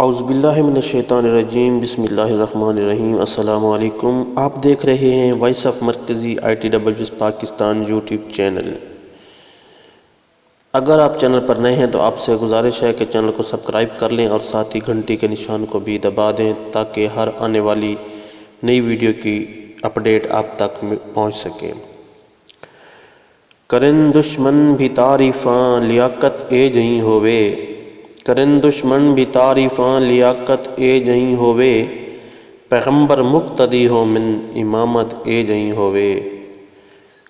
اعوذ باللہ من الشیطان الرجیم، بسم اللہ الرحمن الرحیم۔ السلام علیکم، آپ دیکھ رہے ہیں وائس آف مرکزی ITWS پاکستان یوٹیوب چینل۔ اگر آپ چینل پر نئے ہیں تو آپ سے گزارش ہے کہ چینل کو سبسکرائب کر لیں اور ساتھ ہی گھنٹی کے نشان کو بھی دبا دیں تاکہ ہر آنے والی نئی ویڈیو کی اپڈیٹ آپ تک پہنچ سکے۔ کرن دشمن بھی تعریفاں لیاقت اے جہیں ہووے، کرن دشمن بھی تعریفاں لیاقت اے جہیں ہووے، پیغمبر مقتدی ہو من امامت اے جہیں ہووے۔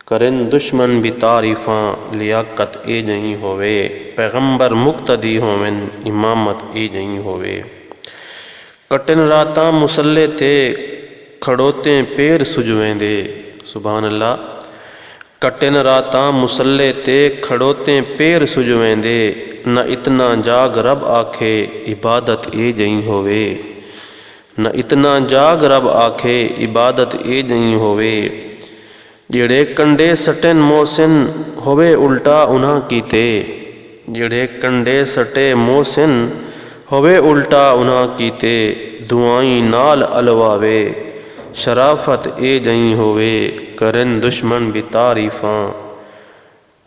کرن دشمن بھی تعریفاں لیاقت اے جہیں ہووے، پیغمبر مقتدی ہو من امامت اے جہیں ہووے۔ کٹن راتاں مسلے تے کھڑوتے پیر سجویں دے، سبحان اللہ۔ کٹن راتاں مسلے تے کھڑوتے پیر سجویں دے، نہ اتنا جاگ رب آکھے عبادت اے جہیں ہووے، نہ اتنا جاگ رب آکھے عبادت اے جہیں ہووے۔ جڑے کنڈے سٹن محسن ہووے الٹا انہاں کیتے، جڑے کنڈے سٹے محسن ہووے الٹا انہاں کیتے، دعائیں نال الواوے شرافت اے جہیں ہووے۔ کرن دشمن بھی تعریفاں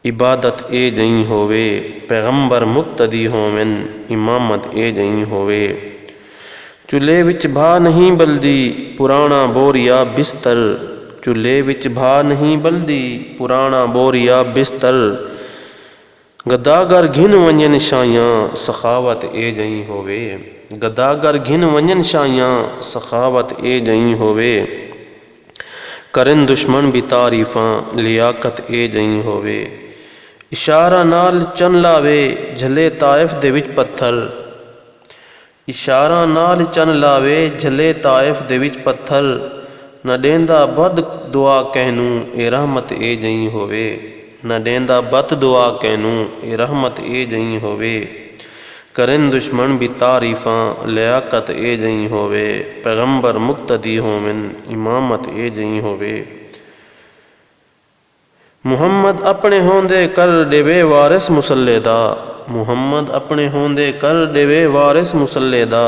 عبادت اے جہیں ہووے، پیغمبر مقتدی ہو من امامت اے جہیں ہووے۔ چولھے وچ بھا نہیں بلدی پرانا بوریا بستر، چولھے وچ بھا نہیں بلدی پرانا بوریا بستر، گداگر گھن ونجن شایاں سخاوت اے جہیں ہووے، گداگر گھن ونجن شایاں سخاوت اے جہیں ہووے۔ کرن دشمن بھی تعریفاں لیاقت اے جہیں ہووے، اشارہ نال چن لاوے جھلے طائف دے وچ پتھر، اشارہ نال چن لاوے جھلے طائف دے وچ پتھر، نہ ڈیندا بد دعا کہنوں اے رحمت اے جہیں ہووے، نہ ڈیندا بد دعا کہنوں اے رحمت اے جہیں ہووے۔ کرن دشمن بھی تعریفاں لیاقت اے جہیں ہووے، پیغمبر مقتدی ہو من امامت اے جہیں ہووے۔ محمد اپنے ہوندے کر ڈیوے وارث مسلے دا، محمد اپنے ہوندے کر ڈیوے وارث مسلے دا،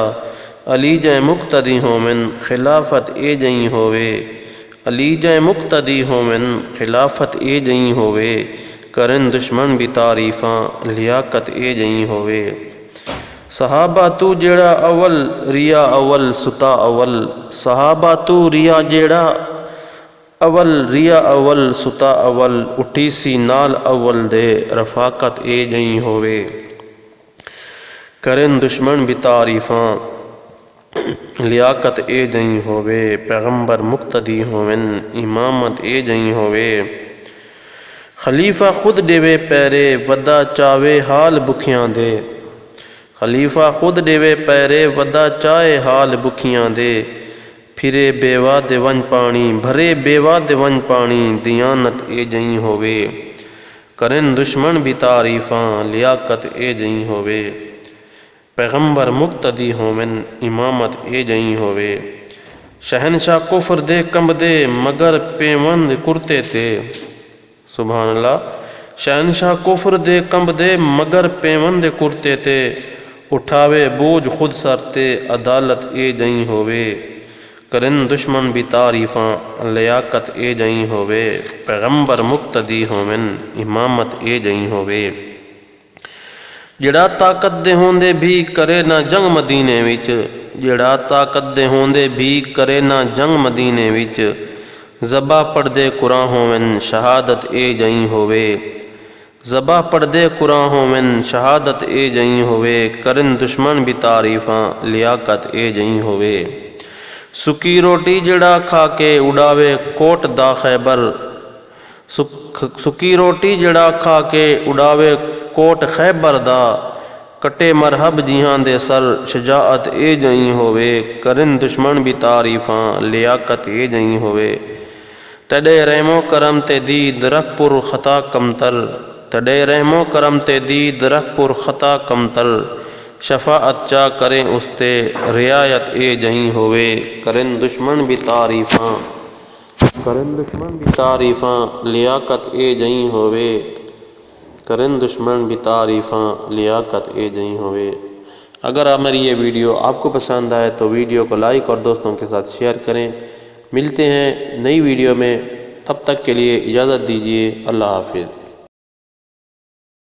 علی جیں مقتدی ہو من خلافت اے جہیں ہووے، علی جیں مقتدی ہو من خلافت اے جہیں ہووے۔ کرن دشمن بھی تعریفاں لیاقت اے جہیں ہووے۔ صحابہ تو جیڑا اول ریا اول ستا اول، صحابہ تو ریا جیڑا اول ریا اول ستا اول، اٹھی سی نال اول دے رفاقت اے جہیں ہووے۔ کرن دشمن بھی تعریفاں لیاقت اے جہیں ہووے، پیغمبر مقتدی ہو من امامت اے جہیں ہووے۔ خلیفہ خود ڈیوے پیرے ودا چاوے حال بکھیاں دے، خلیفہ خود ڈیوے پیرے ودا چائے حال بکھیاں دے، پھرے بیوا دے ونج پانی بھرے بیوا دے ونج پانی، دیانت اے جہیں ہووے۔ کرن دشمن بھی تعریفاں لیاقت اے جہیں ہووے، پیغمبر مقتدی ہو من امامت اے جہیں ہووے۔ شہنشاہ کفر دے کمبدے مگر پیوند کرتے تے، سبحان اللہ۔ شہنشاہ کفر دے کمبدے مگر پیوند کرتے تے، اٹھاوے بوجھ خود سر تے عدالت اے جہیں ہووے۔ کرن دشمن بھی تعریفاں لیاقت اے جہیں ہووے، پیغمبر مقتدی ہو من امامت اے جہیں ہووے۔ جڑا طاقت دے ہوندے بھی کرے نہ جنگ مدینے وچ، جڑا طاقت دے ہوندے بھی کرے نہ جنگ مدینے وچ، ذبح پڑھدے قرآن ہو من شہادت اے جہیں ہووے، ذبح پڑھدے قرآن ہو من شہادت اے جہیں ہووے۔ کرن دشمن بھی تعریفاں لیاقت اے جہیں ہووے۔ سکی روٹی جڑا کھا کے اڑاوے کوٹ دا خیبر، سکی روٹی جڑا کھا کے اڑاوے کوٹ خیبر دا، کٹے مرہب جہاں دے سر شجاعت اے جہیں ہووے۔ کرن دشمن بھی تعریفاں لیاقت اے جہیں ہووے۔ تڈے رحم و کرم تے دید رکھ پر خطا کمتر، تڈے رحم و کرم تے دید رکھ پر خطا کمتر، شفاعت چا کریں اس تے رعایت اے جہیں ہووے۔ کرن دشمن بھی تعریفاں، کرن دشمن بھی تعریفاں لیاقت اے جہیں ہووے، کرن دشمن بھی تعریفاں لیاقت اے جہیں ہووے۔ اگر ہماری یہ ویڈیو آپ کو پسند آئے تو ویڈیو کو لائک اور دوستوں کے ساتھ شیئر کریں۔ ملتے ہیں نئی ویڈیو میں، تب تک کے لیے اجازت دیجیے۔ اللہ حافظ۔